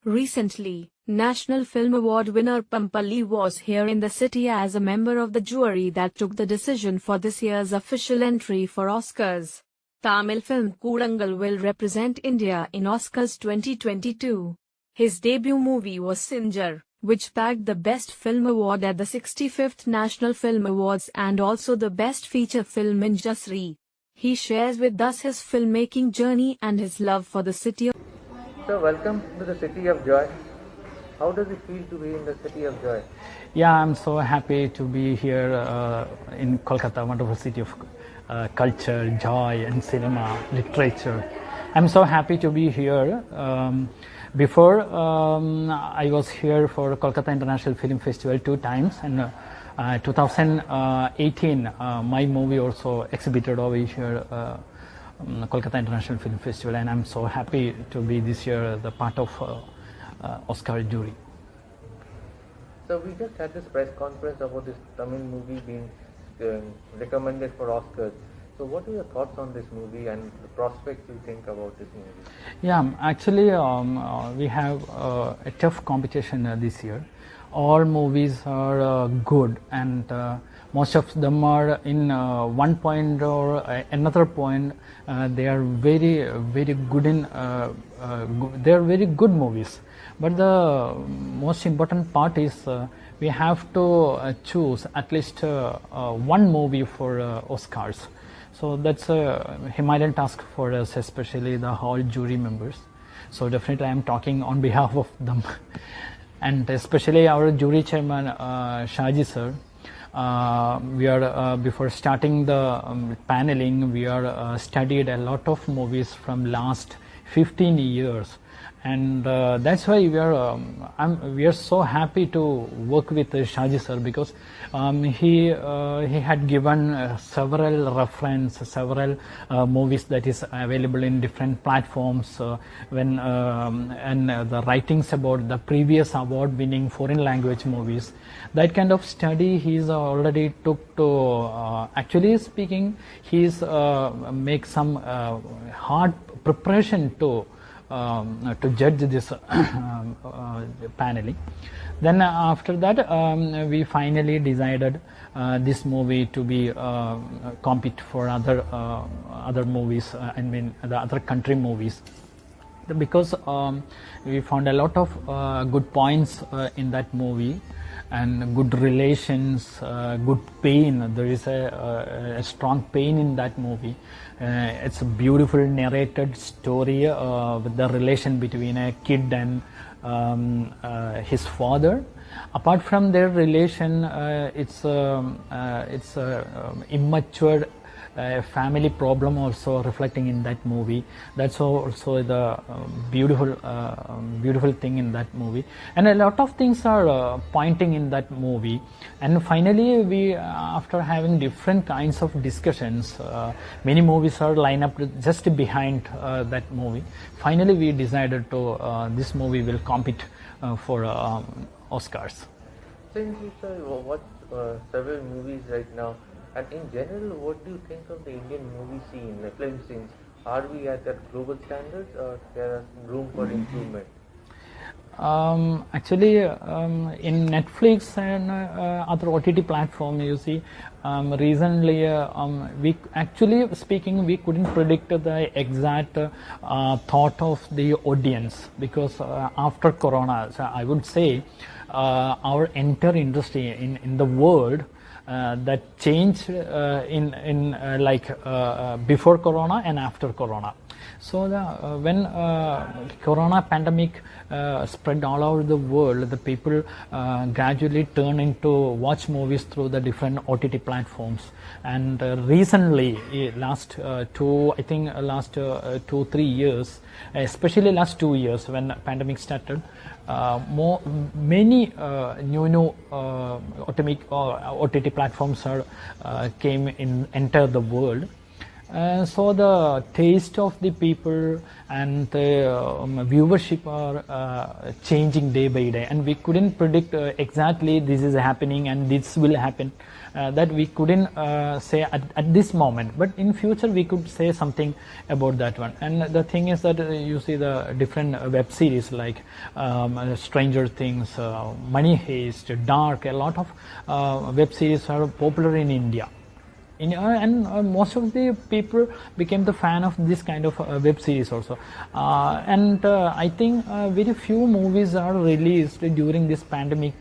Recently, National Film Award winner Pampally was here in the city as a member of the jury that took the decision for this year's official entry for Oscars. Tamil film Koozhangal will represent India in Oscars 2022. His debut movie was Singer, which bagged the Best Film Award at the 65th National Film Awards and also the Best Feature Film in Jasri. He shares with us his filmmaking journey and his love for the city. So welcome to the City of Joy. How does it feel to be in the City of Joy? Yeah, I'm so happy to be here in Kolkata, wonderful city of culture, joy and cinema, literature. I'm so happy to be here. Before I was here for Kolkata International Film Festival 2 times, and 2018 my movie also exhibited over here Kolkata International Film Festival, and I'm so happy to be this year the part of Oscar jury. So we just had this press conference about this Tamil movie being recommended for Oscars. So what are your thoughts on this movie and the prospects you think about this movie? Yeah, actually we have a tough competition this year. All movies are good, and most of them are in one point or another point. They are very good in. They are very good movies. But the most important part is we have to choose at least one movie for Oscars. So that's a Himalayan task for us, especially the whole jury members. So definitely I am talking on behalf of them. And especially our jury chairman, Shaji sir. We are before starting the paneling, we are studied a lot of movies from last 15 years, and that's why we are so happy to work with Shaji sir, because he had given several movies that is available in different platforms and the writings about the previous award winning foreign language movies. That kind of study he's already took to actually speaking, he's make some hard preparation to judge this paneling. Then after that we finally decided this movie to be compete for other movies, I mean the other country movies, because we found a lot of good points in that movie, and good relations, good pain. There is a strong pain in that movie. It's a beautiful narrated story with the relation between a kid and his father. Apart from their relation, it's immature family problem also reflecting in that movie. That's also the beautiful thing in that movie, and a lot of things are pointing in that movie. And finally we, after having different kinds of discussions, many movies are lined up just behind that movie. Finally we decided to this movie will compete for Oscars. Since you watch several movies right now, and in general, what do you think of the Indian movie scene, the film scenes? Are we at that global standards, or there is room for improvement? Actually, in Netflix and other OTT platform, you see, recently we actually speaking, we couldn't predict the exact thought of the audience, because after Corona, so I would say our entire industry in the world, that changed in before Corona and after Corona. So when Corona pandemic spread all over the world, the people gradually turn into watch movies through the different OTT platforms. And recently, last 2-3 years, especially last 2 years when pandemic started, many new OTT platforms are enter the world. So the taste of the people and the viewership are changing day by day, and we couldn't predict exactly this is happening and this will happen. That we couldn't say at this moment, but in future we could say something about that one. And the thing is that you see the different web series like Stranger Things, Money Heist, Dark. A lot of web series are popular in India. And most of the people became the fan of this kind of web series also. And I think very few movies are released during this pandemic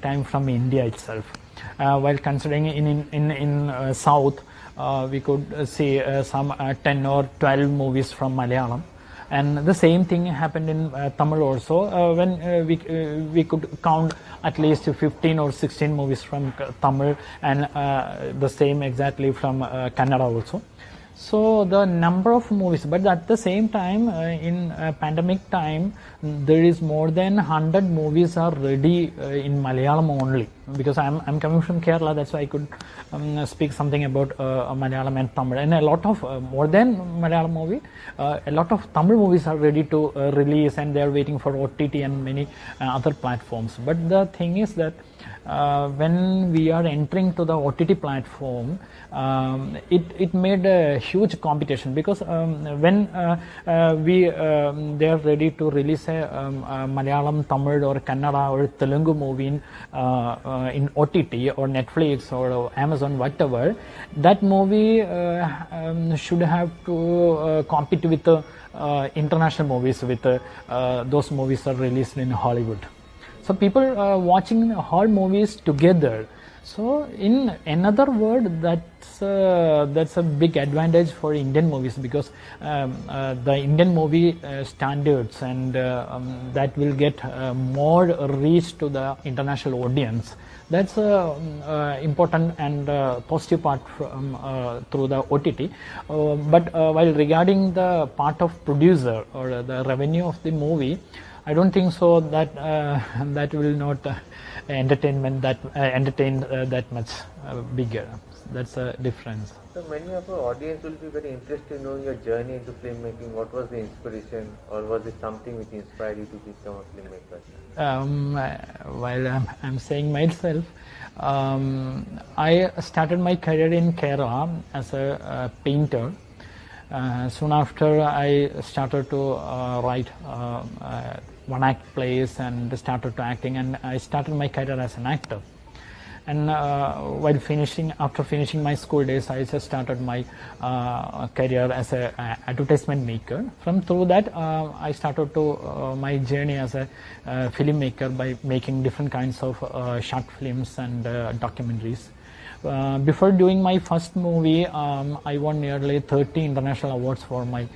time from India itself. While considering in South, we could see some 10 or 12 movies from Malayalam. And the same thing happened in Tamil also, when we could count at least 15 or 16 movies from Tamil, and the same exactly from Kannada also. So the number of movies, but at the same time, in pandemic time, there is more than 100 movies are ready in Malayalam only. Because I'm coming from Kerala, that's why I could speak something about Malayalam and Tamil. And a lot of more than Malayalam movie, a lot of Tamil movies are ready to release, and they are waiting for OTT and many other platforms. But the thing is that when we are entering to the OTT platform, it made a huge competition, because when they are ready to release a Malayalam, Tamil or Kannada or Telugu movie in OTT or Netflix or Amazon, whatever, that movie should have to compete with international movies, with those movies are released in Hollywood. So people are watching all movies together. So in another word, that's a big advantage for Indian movies, because the Indian movie standards and that will get more reach to the international audience. That's important and positive part from, through the OTT. But while regarding the part of producer or the revenue of the movie, I don't think so that that will not entertain that much bigger. That's a difference. So many of our audience will be very interested in knowing your journey into filmmaking. What was the inspiration, or was it something which inspired you to become a filmmaker? While I'm saying myself, I started my career in Kerala as a painter. Soon after, I started to write one-act plays and started to acting, and I started my career as an actor. And after finishing my school days, I just started my career as an advertisement maker. Through that, I started to my journey as a filmmaker by making different kinds of short films and documentaries. Before doing my first movie, I won nearly 30 international awards for my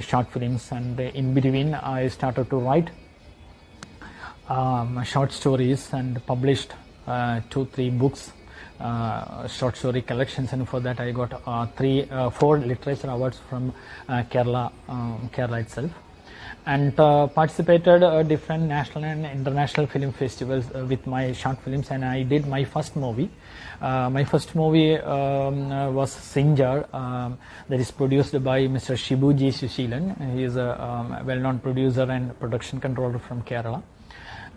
short films, and in between I started to write short stories and published 2-3 books, short story collections, and for that I got 4 literature awards from Kerala itself, and participated different national and international film festivals with my short films. And I did my first movie. My first movie was Sinjar, that is produced by Mr. Shibuji Sushilan. He is a well-known producer and production controller from Kerala.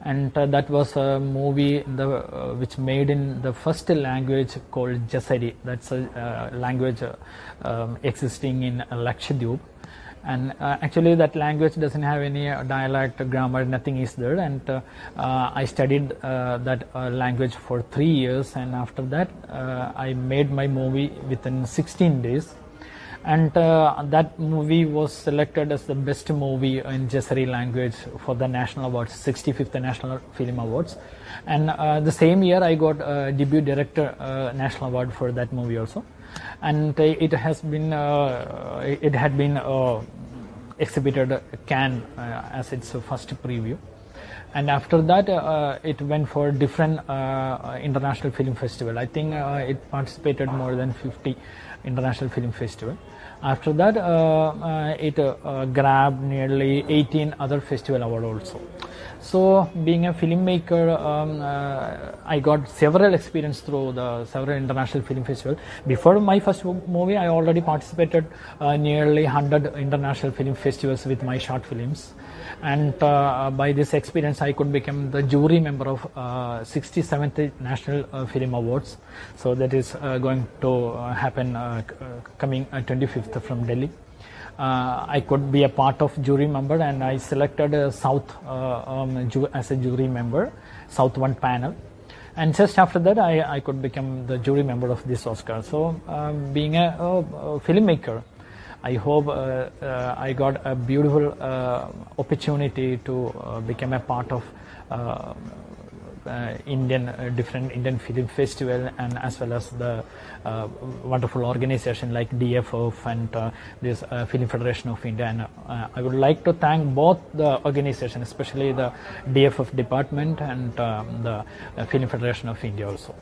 And that was a movie which made in the first language called Jasari. That's a language existing in Lakshadweep. And actually that language doesn't have any dialect, grammar, nothing is there. And I studied that language for 3 years, and after that I made my movie within 16 days. And that movie was selected as the best movie in Jasari language for the national awards, 65th National Film Awards. And the same year I got debut director national award for that movie also. And it had been exhibited at Cannes as its first preview. And after that it went for different international film festival. I think it participated more than 50 international film festival. After that it grabbed nearly 18 other festival award also. So, being a filmmaker, I got several experience through the several international film festival. Before my first movie, I already participated nearly 100 international film festivals with my short films, and by this experience, I could become the jury member of 67th National Film Awards. So that is going to happen coming 25th from Delhi. I could be a part of jury member, and I selected South as a jury member, South 1 panel. And just after that, I could become the jury member of this Oscar. So, being a filmmaker, I hope I got a beautiful opportunity to become a part of different Indian film festival, and as well as the wonderful organization like DFF and this Film Federation of India. And I would like to thank both the organization, especially the DFF department and the Film Federation of India also.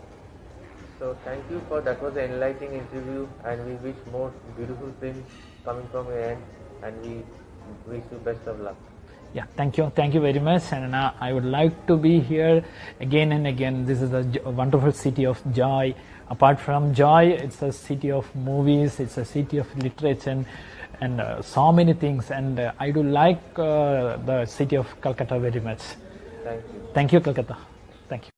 So thank you for that. Was an enlightening interview, and we wish more beautiful films coming from your end, and we wish you best of luck. Yeah, thank you very much, and I would like to be here again and again. This is a wonderful city of joy. Apart from joy, it's a city of movies, it's a city of literature, and so many things, and I do like the city of Kolkata very much. Thank you. Thank you, Kolkata. Thank you.